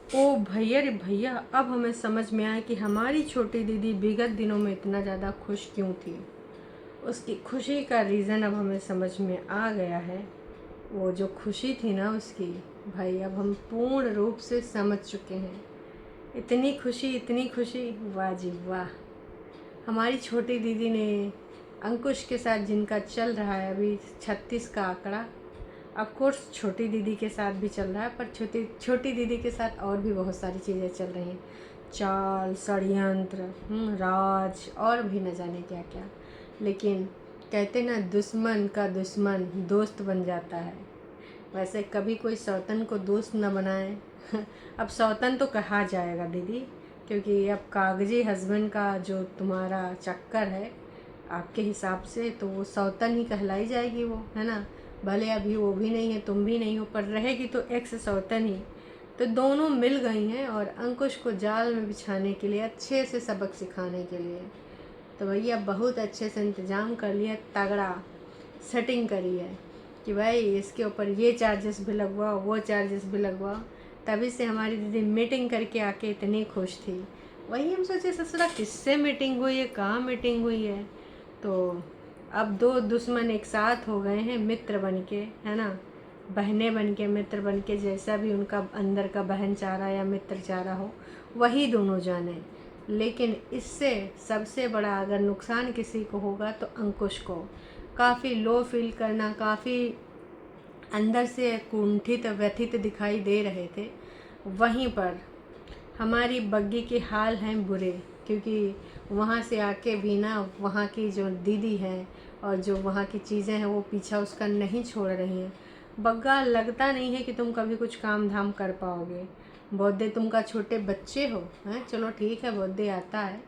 ओ भैया रे भैया, अब हमें समझ में आया कि हमारी छोटी दीदी विगत दिनों में इतना ज़्यादा खुश क्यों थी। उसकी खुशी का रीज़न अब हमें समझ में आ गया है। वो जो खुशी थी ना उसकी, भाई अब हम पूर्ण रूप से समझ चुके हैं। इतनी खुशी, वाह जी वाह। हमारी छोटी दीदी ने अंकुश के साथ, जिनका चल रहा है अभी 36 का आंकड़ा, ऑफ कोर्स छोटी दीदी के साथ भी चल रहा है, पर छोटी छोटी दीदी के साथ और भी बहुत सारी चीज़ें चल रही हैं। चाल, षड्यंत्र, राज और भी न जाने क्या क्या। लेकिन कहते ना, दुश्मन का दुश्मन दोस्त बन जाता है। वैसे कभी कोई सौतन को दोस्त न बनाए। अब सौतन तो कहा जाएगा दीदी, क्योंकि अब कागजी हस्बैंड का जो तुम्हारा चक्कर है, आपके हिसाब से तो वो सौतन ही कहलाई जाएगी वो, है ना। भले अभी वो भी नहीं है, तुम भी नहीं हो, पर रहेगी तो एक्स सौतन ही। तो दोनों मिल गई हैं और अंकुश को जाल में बिछाने के लिए, अच्छे से सबक सिखाने के लिए। तो भैया बहुत अच्छे से इंतज़ाम कर लिया, तगड़ा सेटिंग करी है कि भाई इसके ऊपर ये चार्जेस भी लगवाओ, वो चार्जेस भी लगवाओ। तभी से हमारी दीदी मीटिंग करके आके इतनी खुश थी। वही हम सोचे ससुरा किससे मीटिंग हुई है, कहाँ मीटिंग हुई है। तो अब दो दुश्मन एक साथ हो गए हैं, मित्र बन के, है ना। बहनें बन के, मित्र बन के, जैसा भी उनका अंदर का बहन चाह रहा या मित्र चाह रहा हो, वही दोनों जाने। लेकिन इससे सबसे बड़ा अगर नुकसान किसी को होगा तो अंकुश को। काफ़ी लो फील करना, काफ़ी अंदर से कुंठित व्यथित दिखाई दे रहे थे। वहीं पर हमारी बग्गी के हाल हैं बुरे, क्योंकि वहाँ से आके भी ना, वहाँ की जो दीदी है और जो वहाँ की चीज़ें हैं वो पीछा उसका नहीं छोड़ रही हैं। बग्गा, लगता नहीं है कि तुम कभी कुछ काम धाम कर पाओगे। बर्थडे तुम का छोटे बच्चे हो, हैं, चलो ठीक है, बर्थडे आता है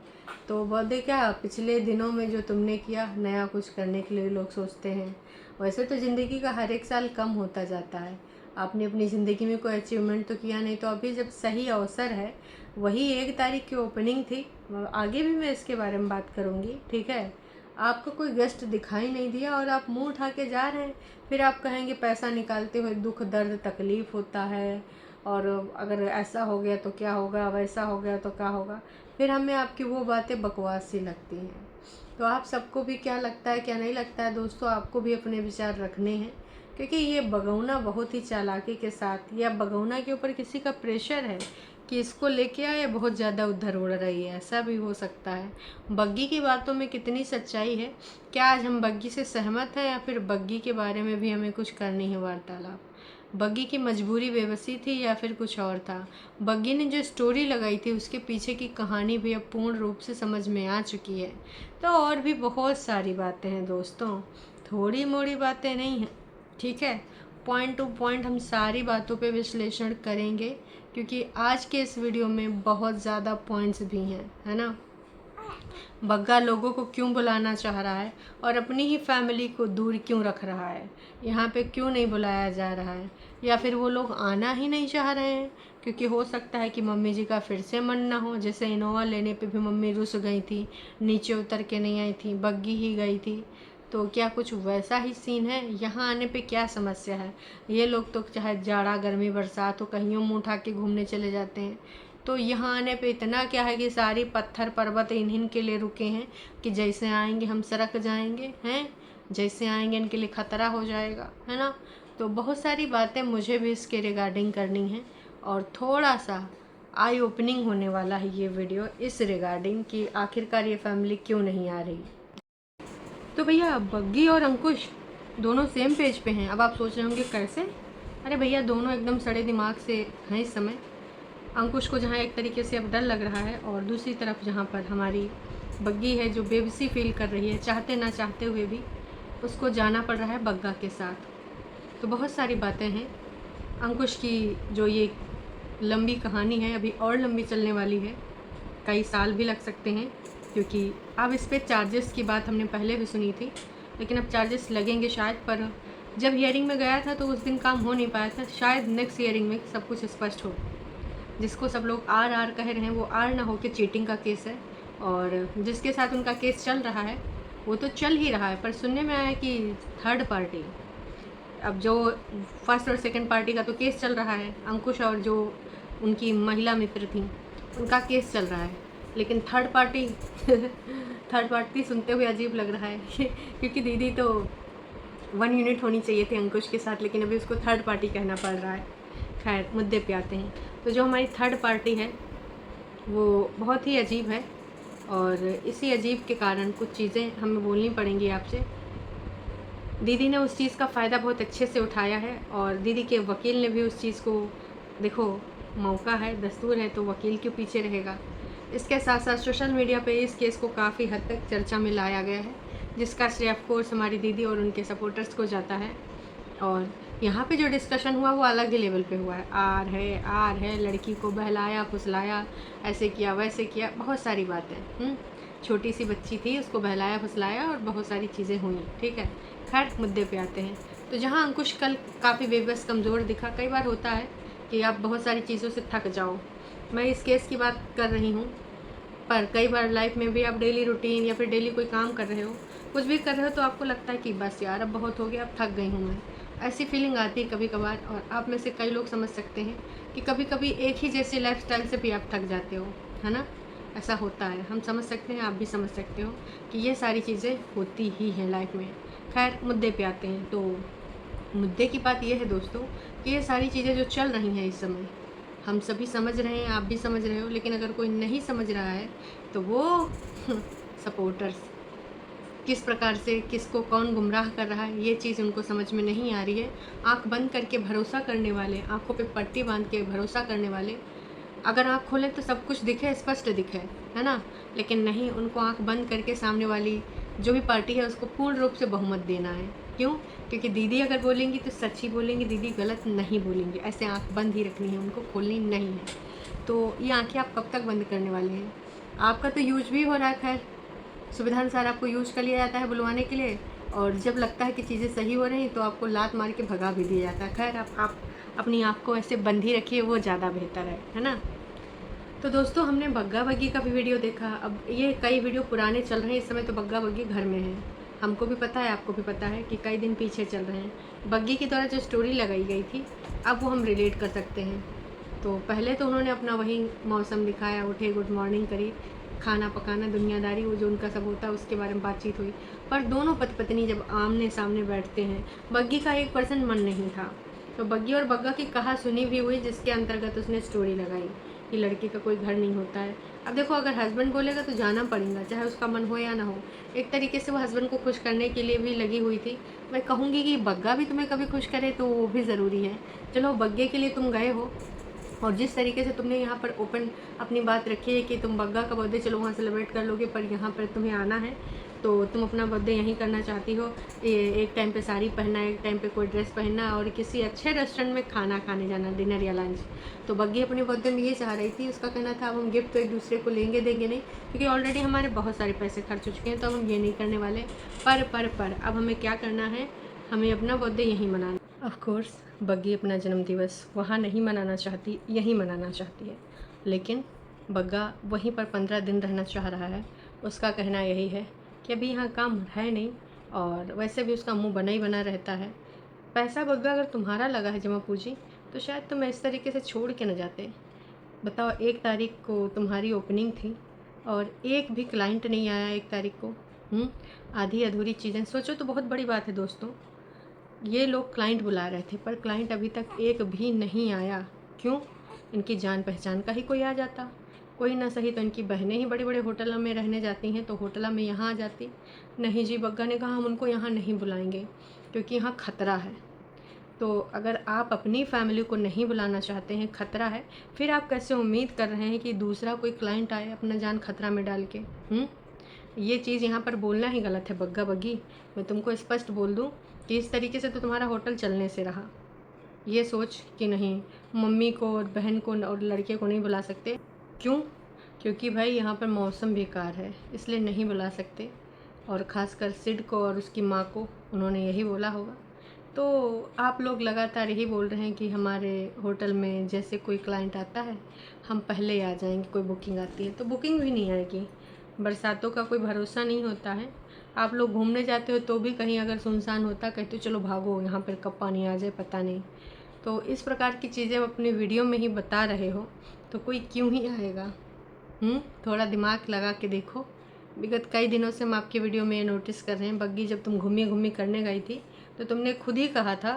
तो बर्थडे क्या, पिछले दिनों में जो तुमने किया, नया कुछ करने के लिए लोग सोचते हैं। वैसे तो ज़िंदगी का हर एक साल कम होता जाता है। आपने अपनी ज़िंदगी में कोई अचीवमेंट तो किया नहीं, तो अभी जब सही अवसर है, वही 1 तारीख की ओपनिंग थी। आगे भी मैं इसके बारे में बात करूँगी, ठीक है। आपको कोई गेस्ट दिखाई नहीं दिया और आप मुंह उठा के जा रहे हैं। फिर आप कहेंगे पैसा निकालते हुए दुख दर्द तकलीफ़ होता है, और अगर ऐसा हो गया तो क्या होगा, वैसा हो गया तो क्या होगा। फिर हमें आपकी वो बातें बकवास सी लगती हैं। तो आप सबको भी क्या लगता है, क्या नहीं लगता है दोस्तों, आपको भी अपने विचार रखने हैं। क्योंकि ये बगौना बहुत ही चालाकी के साथ, या बगौना के ऊपर किसी का प्रेशर है कि इसको लेके आए, बहुत ज़्यादा उधर उड़ रही है, ऐसा भी हो सकता है। बग्गी की बातों में कितनी सच्चाई है, क्या आज हम बग्गी से सहमत हैं, या फिर बग्गी के बारे में भी हमें कुछ करनी है वार्तालाप। बग्गी की मजबूरी बेबसी थी या फिर कुछ और था। बग्गी ने जो स्टोरी लगाई थी उसके पीछे की कहानी भी अब पूर्ण रूप से समझ में आ चुकी है। तो और भी बहुत सारी बातें हैं दोस्तों, थोड़ी मोड़ी बातें नहीं हैं, ठीक है। पॉइंट टू पॉइंट हम सारी बातों पे विश्लेषण करेंगे, क्योंकि आज के इस वीडियो में बहुत ज़्यादा पॉइंट्स भी हैं, है ना। बग्गा लोगों को क्यों बुलाना चाह रहा है और अपनी ही फैमिली को दूर क्यों रख रहा है, यहाँ पे क्यों नहीं बुलाया जा रहा है, या फिर वो लोग आना ही नहीं चाह रहे हैं। क्योंकि हो सकता है कि मम्मी जी का फिर से मन ना हो, जैसे इनोवा लेने पे भी मम्मी रुस गई थी, नीचे उतर के नहीं आई थी, बग्गी ही गई थी। तो क्या कुछ वैसा ही सीन है, यहाँ आने पे क्या समस्या है। ये लोग तो चाहे जाड़ा गर्मी बरसात हो, कहीं मुँह उठा के घूमने चले जाते हैं। तो यहाँ आने पे इतना क्या है कि सारी पत्थर पर्वत इन्हीं के लिए रुके हैं कि जैसे आएंगे हम सरक जाएंगे, हैं, जैसे आएंगे इनके लिए ख़तरा हो जाएगा, है ना। तो बहुत सारी बातें मुझे भी इसके रिगार्डिंग करनी है, और थोड़ा सा आई ओपनिंग होने वाला है ये वीडियो इस रिगार्डिंग कि आखिरकार ये फैमिली क्यों नहीं आ रही। तो भैया बग्गी और अंकुश दोनों सेम पेज पे हैं। अब आप सोच रहे होंगे कैसे। अरे भैया दोनों एकदम सड़े दिमाग से हैं इस समय। अंकुश को जहाँ एक तरीके से अब डर लग रहा है, और दूसरी तरफ जहाँ पर हमारी बग्गी है जो बेबसी फील कर रही है, चाहते ना चाहते हुए भी उसको जाना पड़ रहा है बग्गा के साथ। तो बहुत सारी बातें हैं। अंकुश की जो ये लंबी कहानी है अभी और लंबी चलने वाली है, कई साल भी लग सकते हैं, क्योंकि अब इस पर चार्जेस की बात हमने पहले भी सुनी थी, लेकिन अब चार्जेस लगेंगे शायद। पर जब हियरिंग में गया था तो उस दिन काम हो नहीं पाया था, शायद नेक्स्ट हियरिंग में सब कुछ स्पष्ट हो। जिसको सब लोग आर आर कह रहे हैं वो आर ना हो के चीटिंग का केस है, और जिसके साथ उनका केस चल रहा है वो तो चल ही रहा है, पर सुनने में आया कि थर्ड पार्टी, अब जो फर्स्ट और सेकंड पार्टी का तो केस चल रहा है, अंकुश और जो उनकी महिला मित्र थी, उनका केस चल रहा है। लेकिन थर्ड पार्टी सुनते हुए अजीब लग रहा है क्योंकि दीदी तो 1 यूनिट होनी चाहिए थी अंकुश के साथ, लेकिन अभी उसको थर्ड पार्टी कहना पड़ रहा है। खैर, मुद्दे पे आते हैं। तो जो हमारी थर्ड पार्टी है वो बहुत ही अजीब है, और इसी अजीब के कारण कुछ चीज़ें हमें बोलनी पड़ेंगी आपसे। दीदी ने उस चीज़ का फ़ायदा बहुत अच्छे से उठाया है, और दीदी के वकील ने भी उस चीज़ को, देखो मौका है, दस्तूर है, तो वकील क्यों पीछे रहेगा। इसके साथ साथ सोशल मीडिया पे इस केस को काफ़ी हद तक चर्चा में लाया गया है, जिसका श्रेय ऑफ कोर्स हमारी दीदी और उनके सपोर्टर्स को जाता है। और यहाँ पे जो डिस्कशन हुआ वो अलग ही लेवल पे हुआ है। आर है, लड़की को बहलाया फुसलाया, ऐसे किया वैसे किया, बहुत सारी बातें। छोटी सी बच्ची थी, उसको बहलाया फुसलाया और बहुत सारी चीज़ें हुई। ठीक है, खैर मुद्दे पे आते हैं। तो जहाँ अंकुश कल काफ़ी बेबस कमज़ोर दिखा, कई बार होता है कि आप बहुत सारी चीज़ों से थक जाओ। मैं इस केस की बात कर रही हूँ, पर कई बार लाइफ में भी आप डेली रूटीन या फिर डेली कोई काम कर रहे हो, कुछ भी कर रहे हो, तो आपको लगता है कि बस यार अब बहुत हो गया, अब थक गई हूँ मैं। ऐसी फीलिंग आती है कभी कभार, और आप में से कई लोग समझ सकते हैं कि कभी कभी एक ही जैसे लाइफस्टाइल से भी आप थक जाते हो, है ना। ऐसा होता है, हम समझ सकते हैं, आप भी समझ सकते हो कि ये सारी चीज़ें होती ही हैं लाइफ में। खैर मुद्दे पे आते हैं। तो मुद्दे की बात ये है दोस्तों कि ये सारी चीज़ें जो चल रही हैं इस समय, हम सभी समझ रहे हैं, आप भी समझ रहे हो, लेकिन अगर कोई नहीं समझ रहा है तो वो सपोर्टर्स किस प्रकार से किसको कौन गुमराह कर रहा है, ये चीज़ उनको समझ में नहीं आ रही है। आंख बंद करके भरोसा करने वाले, आंखों पे पट्टी बांध के भरोसा करने वाले, अगर आंख खोलें तो सब कुछ दिखे, स्पष्ट दिखे, है ना। लेकिन नहीं, उनको आंख बंद करके सामने वाली जो भी पार्टी है उसको पूर्ण रूप से बहुमत देना है। क्यों? क्योंकि दीदी अगर बोलेंगी तो सच ही बोलेंगी, दीदी गलत नहीं बोलेंगी। ऐसे आंख बंद ही रखनी है, उनको खोलनी नहीं है। तो ये आंखें आप कब तक बंद करने वाले हैं? आपका तो यूज भी हो रहा है, खैर सुविधा अनुसार आपको यूज कर लिया जाता है बुलवाने के लिए, और जब लगता है कि चीज़ें सही हो रही हैं तो आपको लात मार के भगा भी दिया जाता है। खैर आप अपनी आँख को ऐसे बंद ही रखिए, वो ज़्यादा बेहतर है ना। तो दोस्तों, हमने बग्गा बग्गी का भी वीडियो देखा। अब ये कई वीडियो पुराने चल रहे हैं इस समय, तो बग्गा बग्गी घर में है, हमको भी पता है, आपको भी पता है कि कई दिन पीछे चल रहे हैं। बग्गी की द्वारा जो स्टोरी लगाई गई थी, अब वो हम रिलेट कर सकते हैं। तो पहले तो उन्होंने अपना वही मौसम दिखाया, उठे, गुड मॉर्निंग करी, खाना पकाना, दुनियादारी, वो जो उनका सब होता है उसके बारे में बातचीत हुई। पर दोनों पति पत्नी जब आमने सामने बैठते हैं, बग्गी का 1% मन नहीं था। तो बग्गी और बग्गा की कहा सुनी भी हुई, जिसके अंतर्गत उसने स्टोरी लगाई कि लड़की का कोई घर नहीं होता है। अब देखो, अगर हस्बैंड बोलेगा तो जाना पड़ेगा, चाहे उसका मन हो या ना हो। एक तरीके से वो हस्बैंड को खुश करने के लिए भी लगी हुई थी। मैं कहूँगी कि बग्गा भी तुम्हें कभी खुश करे तो वो भी ज़रूरी है। चलो, बग्गे के लिए तुम गए हो, और जिस तरीके से तुमने यहाँ पर ओपन अपनी बात रखी है कि तुम बग्गा का बर्थडे चलो वहाँ सेलिब्रेट कर लोगे, पर यहाँ पर तुम्हें आना है तो तुम अपना बर्थडे यहीं करना चाहती हो। एक टाइम पे साड़ी पहनना, एक टाइम पे कोई ड्रेस पहनना, और किसी अच्छे रेस्टोरेंट में खाना खाने जाना, डिनर या लंच। तो बग्गी अपने बर्थडे में ये चाह रही थी, उसका कहना था अब हम गिफ्ट तो एक दूसरे को लेंगे देंगे नहीं, क्योंकि ऑलरेडी हमारे बहुत सारे पैसे खर्च हो चुके हैं, तो अब हम ये नहीं करने वाले। पर अब हमें क्या करना है, हमें अपना बर्थडे यहीं मनाना। ऑफ कोर्स बग्गी अपना जन्मदिवस वहाँ नहीं मनाना चाहती, यहीं मनाना चाहती है, लेकिन बग्गा वहीं पर 15 दिन रहना चाह रहा है। उसका कहना यही है कि अभी यहाँ काम है नहीं, और वैसे भी उसका मुंह बना ही बना रहता है। पैसा बग्गा अगर तुम्हारा लगा है जमा पूंजी, तो शायद तुम इस तरीके से छोड़ के न जाते। बताओ, 1 तारीख को तुम्हारी ओपनिंग थी और एक भी क्लाइंट नहीं आया 1 तारीख को। आधी अधूरी चीज़ें, सोचो तो बहुत बड़ी बात है दोस्तों। ये लोग क्लाइंट बुला रहे थे, पर क्लाइंट अभी तक एक भी नहीं आया। क्यों? इनकी जान पहचान का ही कोई आ जाता, कोई ना सही तो इनकी बहनें ही बड़े बड़े होटलों में रहने जाती हैं, तो होटलों में यहाँ आ जाती। नहीं जी, बग्गा ने कहा हम उनको यहाँ नहीं बुलाएंगे क्योंकि यहाँ खतरा है। तो अगर आप अपनी फैमिली को नहीं बुलाना चाहते हैं, खतरा है, फिर आप कैसे उम्मीद कर रहे हैं कि दूसरा कोई क्लाइंट आए अपना जान खतरा में डाल के? ये चीज़ यहाँ पर बोलना ही गलत है बग्गा बग्गी। मैं तुमको स्पष्ट बोल दूँ कि इस तरीके से तो तुम्हारा होटल चलने से रहा। ये सोच कि नहीं, मम्मी को और बहन को और लड़के को नहीं बुला सकते। क्यों? क्योंकि भाई यहाँ पर मौसम बेकार है, इसलिए नहीं बुला सकते। और ख़ासकर सिड को और उसकी माँ को उन्होंने यही बोला होगा। तो आप लोग लगातार यही बोल रहे हैं कि हमारे होटल में जैसे कोई क्लाइंट आता है हम पहले आ जाएंगे, कोई बुकिंग आती है तो बुकिंग भी नहीं आएगी। बरसातों का कोई भरोसा नहीं होता है। आप लोग घूमने जाते हो तो भी कहीं अगर सुनसान होता, कहते हो चलो भागो, यहाँ पर कब पानी आ जाए पता नहीं। तो इस प्रकार की चीज़ें आप अपनी वीडियो में ही बता रहे हो तो कोई क्यों ही आएगा। थोड़ा दिमाग लगा के देखो। विगत कई दिनों से हम आपकी वीडियो में ये नोटिस कर रहे हैं, बग्गी जब तुम घूमी घूमी करने गई थी तो तुमने खुद ही कहा था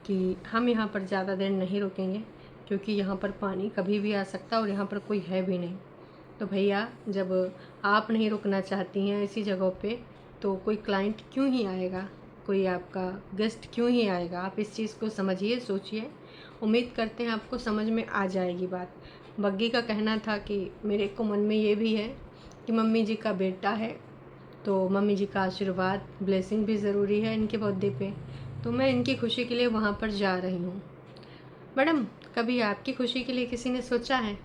कि हम यहाँ पर ज़्यादा देर नहीं रुकेंगे क्योंकि यहाँ पर पानी कभी भी आ सकता और यहाँ पर कोई है भी नहीं। तो भैया जब आप नहीं रुकना चाहती हैं ऐसी जगहों पे तो कोई क्लाइंट क्यों ही आएगा, कोई आपका गेस्ट क्यों ही आएगा। आप इस चीज़ को समझिए, सोचिए। उम्मीद करते हैं आपको समझ में आ जाएगी बात। बग्गी का कहना था कि मेरे को मन में ये भी है कि मम्मी जी का बेटा है तो मम्मी जी का आशीर्वाद ब्लेसिंग भी ज़रूरी है इनके बर्थडे पे, तो मैं इनकी खुशी के लिए वहाँ पर जा रही हूँ। मैडम, कभी आपकी खुशी के लिए किसी ने सोचा है?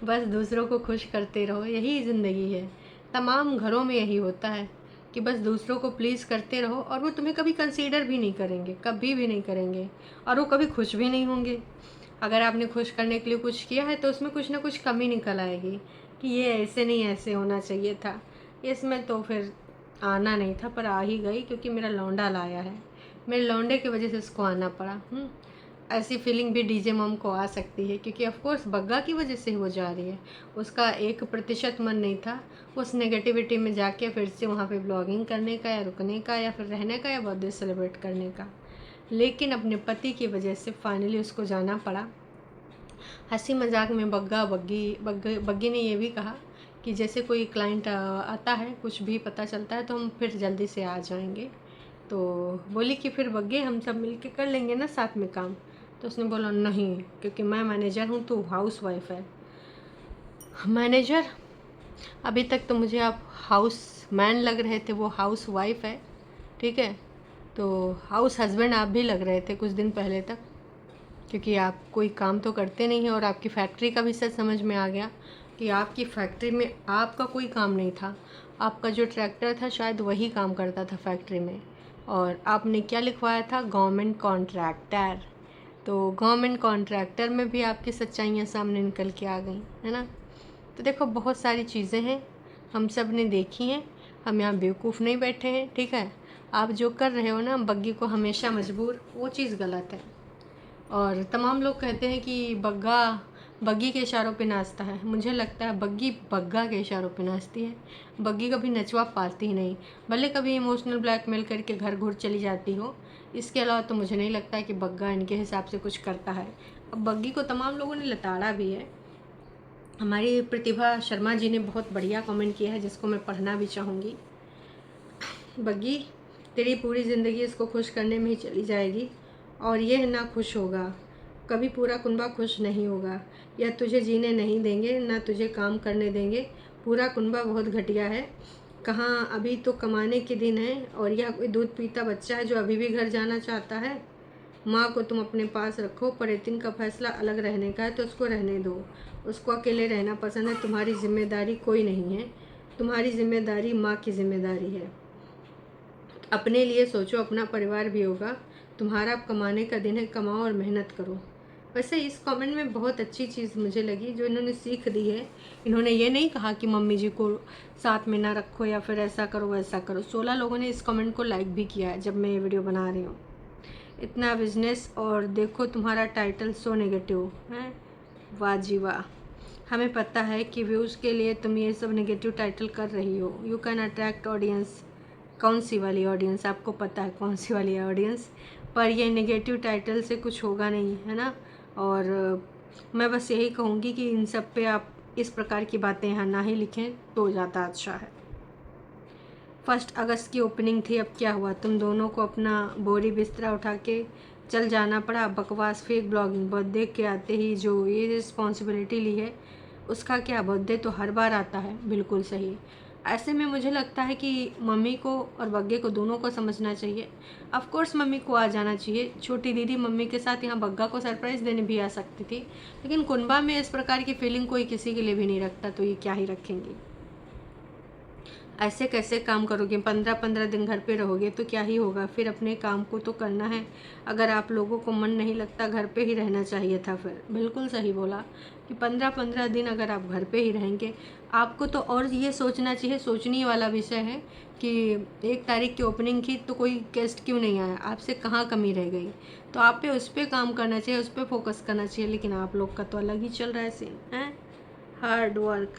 बस दूसरों को खुश करते रहो, यही ज़िंदगी है। तमाम घरों में यही होता है कि बस दूसरों को प्लीज़ करते रहो और वो तुम्हें कभी कंसीडर भी नहीं करेंगे, कभी भी नहीं करेंगे, और वो कभी खुश भी नहीं होंगे। अगर आपने खुश करने के लिए कुछ किया है तो उसमें कुछ ना कुछ कमी निकल आएगी कि ये ऐसे नहीं ऐसे होना चाहिए था, इसमें तो फिर आना नहीं था पर आ ही गई क्योंकि मेरा लौंडा लाया है, मेरे लौंडे की वजह से उसको आना पड़ा। ऐसी फीलिंग भी डीजे मॉम को आ सकती है क्योंकि ऑफ कोर्स बग्गा की वजह से वो जा रही है। उसका 1% मन नहीं था उस नेगेटिविटी में जाके फिर से वहाँ पे ब्लॉगिंग करने का या रुकने का या फिर रहने का या बर्थडे सेलिब्रेट करने का, लेकिन अपने पति की वजह से फाइनली उसको जाना पड़ा। हंसी मजाक में बग्गी ने ये भी कहा कि जैसे कोई क्लाइंट आता है, कुछ भी पता चलता है तो हम फिर जल्दी से आ जाएंगे। तो बोली कि फिर बग्गे हम सब मिलके कर लेंगे ना साथ में काम। तो उसने बोला नहीं, क्योंकि मैं मैनेजर हूँ तो हाउस वाइफ है। मैनेजर? अभी तक तो मुझे आप हाउस मैन लग रहे थे, वो हाउस वाइफ है, ठीक है। तो हाउस हस्बैंड आप भी लग रहे थे कुछ दिन पहले तक, क्योंकि आप कोई काम तो करते नहीं हैं। और आपकी फैक्ट्री का भी सच समझ में आ गया कि आपकी फैक्ट्री में आपका कोई काम नहीं था। आपका जो ट्रैक्टर था शायद वही काम करता था फैक्ट्री में, और आपने क्या लिखवाया था, गवर्नमेंट कॉन्ट्रैक्टर। तो गवर्नमेंट कॉन्ट्रैक्टर में भी आपकी सच्चाइयाँ सामने निकल के आ गई, है ना। तो देखो, बहुत सारी चीज़ें हैं, हम सब ने देखी हैं, हम यहाँ बेवकूफ़ नहीं बैठे हैं, ठीक है। आप जो कर रहे हो ना, बग्गी को हमेशा मजबूर, वो चीज़ गलत है। और तमाम लोग कहते हैं कि बग्गा बग्गी के इशारों पे नाचता है। मुझे लगता है बग्गी बग्गा के इशारों पे नाचती है। बग्गी कभी नचवा पाती ही नहीं, भले कभी इमोशनल ब्लैकमेल करके घर घुर चली जाती हो। इसके अलावा तो मुझे नहीं लगता है कि बग्गा इनके हिसाब से कुछ करता है। अब बग्गी को तमाम लोगों ने लताड़ा भी है। हमारी प्रतिभा शर्मा जी ने बहुत बढ़िया कमेंट किया है जिसको मैं पढ़ना भी चाहूँगी। बग्गी, तेरी पूरी ज़िंदगी इसको खुश करने में ही चली जाएगी और यह ना खुश होगा, कभी पूरा कुनबा खुश नहीं होगा। या तुझे जीने नहीं देंगे, ना तुझे काम करने देंगे। पूरा कुनबा बहुत घटिया है। कहाँ, अभी तो कमाने के दिन है और यह कोई दूध पीता बच्चा है जो अभी भी घर जाना चाहता है। माँ को तुम अपने पास रखो, पर एतिन का फैसला अलग रहने का है तो उसको रहने दो। उसको अकेले रहना पसंद है। तुम्हारी जिम्मेदारी कोई नहीं है, तुम्हारी जिम्मेदारी माँ की जिम्मेदारी है। अपने लिए सोचो, अपना परिवार भी होगा। तुम्हारा अब कमाने का दिन है, कमाओ और मेहनत करो। वैसे इस कमेंट में बहुत अच्छी चीज़ मुझे लगी जो इन्होंने सीख दी है। इन्होंने ये नहीं कहा कि मम्मी जी को साथ में ना रखो या फिर ऐसा करो वैसा करो। 16 लोगों ने इस कमेंट को लाइक भी किया है जब मैं ये वीडियो बना रही हूँ। इतना बिजनेस और देखो तुम्हारा टाइटल सो नेगेटिव है। वाह जी वाह, हमें पता है कि व्यूज़ के लिए तुम ये सब नेगेटिव टाइटल कर रही हो। You can attract audience. कौन सी वाली ऑडियंस, आपको पता है कौन सी वाली ऑडियंस। पर ये नेगेटिव टाइटल से कुछ होगा नहीं, है ना। और मैं बस यही कहूँगी कि इन सब पे आप इस प्रकार की बातें यहाँ ना ही लिखें तो ज़्यादा अच्छा है। 1 अगस्त की ओपनिंग थी, अब क्या हुआ, तुम दोनों को अपना बोरी बिस्तरा उठा के चल जाना पड़ा। बकवास, फेक ब्लॉगिंग। बर्थडे के आते ही जो ये रिस्पॉन्सिबिलिटी ली है उसका क्या, बर्थडे तो हर बार आता है। बिल्कुल सही। ऐसे में मुझे लगता है कि मम्मी को और बग्गे को दोनों को समझना चाहिए। ऑफ कोर्स मम्मी को आ जाना चाहिए। छोटी दीदी मम्मी के साथ यहाँ बग्गा को सरप्राइज़ देने भी आ सकती थी, लेकिन कुनबा में इस प्रकार की फीलिंग कोई किसी के लिए भी नहीं रखता, तो ये क्या ही रखेंगी। ऐसे कैसे काम करोगे? 15-15 दिन घर पे रहोगे तो क्या ही होगा? फिर अपने काम को तो करना है। अगर आप लोगों को मन नहीं लगता, घर पे ही रहना चाहिए था फिर। बिल्कुल सही बोला कि 15-15 दिन अगर आप घर पे ही रहेंगे, आपको तो और ये सोचना चाहिए, सोचने वाला विषय है कि 1 तारीख की ओपनिंग की तो कोई गेस्ट क्यों नहीं आया? आपसे कहाँ कमी रह गई? तो आप पे उस पर काम करना चाहिए, उस पर फोकस करना चाहिए। लेकिन आप लोग का तो अलग ही चल रहा है सीन है। Hard work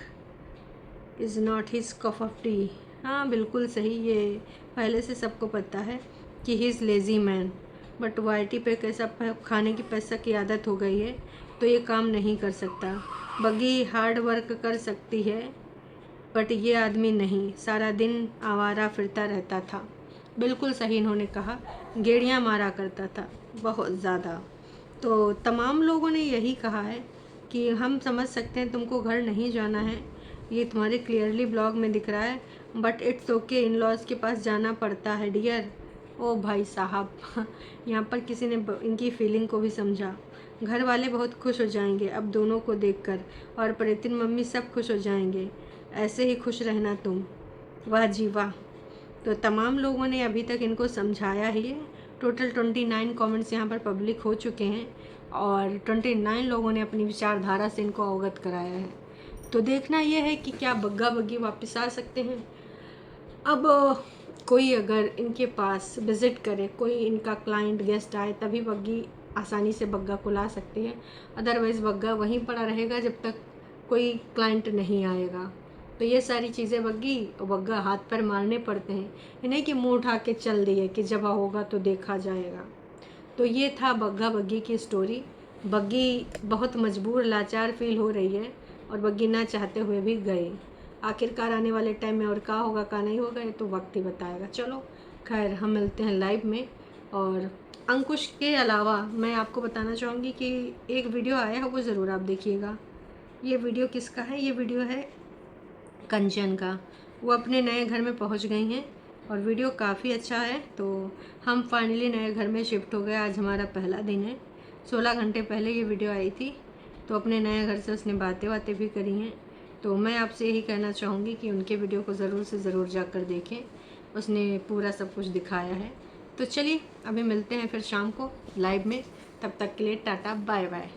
is not his cup of T. हाँ बिल्कुल सही, ये पहले से सबको पता है कि he is lazy man, but वाईटी पे कैसा खाने की पैसा की आदत हो गई है तो ये काम नहीं कर सकता। बग्गी हार्ड वर्क कर सकती है बट ये आदमी नहीं, सारा दिन आवारा फिरता रहता था। बिल्कुल सही इन्होंने कहा, गेड़ियाँ मारा करता था बहुत ज़्यादा। तो तमाम लोगों ने यही कहा है कि हम समझ सकते हैं तुमको घर नहीं जाना है, ये तुम्हारे क्लियरली ब्लॉग में दिख रहा है, but it's okay, in laws के पास जाना पड़ता है डियर। ओ भाई साहब यहाँ पर किसी ने इनकी फीलिंग को भी समझा। घर वाले बहुत खुश हो जाएंगे अब दोनों को देखकर, और प्रीतिन मम्मी सब खुश हो जाएंगे। ऐसे ही खुश रहना तुम। वाह जी वाह। तो तमाम लोगों ने अभी तक इनको समझाया ही है। टोटल 29 कमेंट्स यहाँ पर पब्लिक हो चुके हैं और 29 लोगों ने अपनी विचारधारा से इनको अवगत कराया है। तो देखना यह है कि क्या बग्गा बग्गी वापस आ सकते हैं। अब कोई अगर इनके पास विज़िट करे, कोई इनका क्लाइंट गेस्ट आए, तभी बग्गी आसानी से बग्गा को ला सकती है। अदरवाइज़ बग्गा वहीं पड़ा रहेगा जब तक कोई क्लाइंट नहीं आएगा। तो ये सारी चीज़ें बग्गी और बग्गा हाथ पैर मारने पड़ते हैं, ये नहीं कि मुँह उठा के चल दिए कि जब होगा तो देखा जाएगा। तो ये था बग्गा बग्गी की स्टोरी। बग्गी बहुत मजबूर लाचार फील हो रही है और बग्गी ना चाहते हुए भी गए। आखिरकार आने वाले टाइम में और क्या होगा क्या नहीं होगा ये तो वक्त ही बताएगा। चलो खैर, हम मिलते हैं लाइव में। और अंकुश के अलावा मैं आपको बताना चाहूँगी कि एक वीडियो आया है, वो ज़रूर आप देखिएगा। ये वीडियो किसका है? ये वीडियो है कंचन का। वो अपने नए घर में पहुंच गई हैं और वीडियो काफ़ी अच्छा है। तो हम फाइनली नए घर में शिफ्ट हो गए, आज हमारा पहला दिन है। 16 घंटे पहले ये वीडियो आई थी। तो अपने नए घर से उसने बातें भी करी हैं। तो मैं आपसे यही कहना चाहूँगी कि उनके वीडियो को ज़रूर से ज़रूर जाकर देखें, उसने पूरा सब कुछ दिखाया है। तो चलिए अभी मिलते हैं फिर शाम को लाइव में, तब तक के लिए टाटा बाय बाय।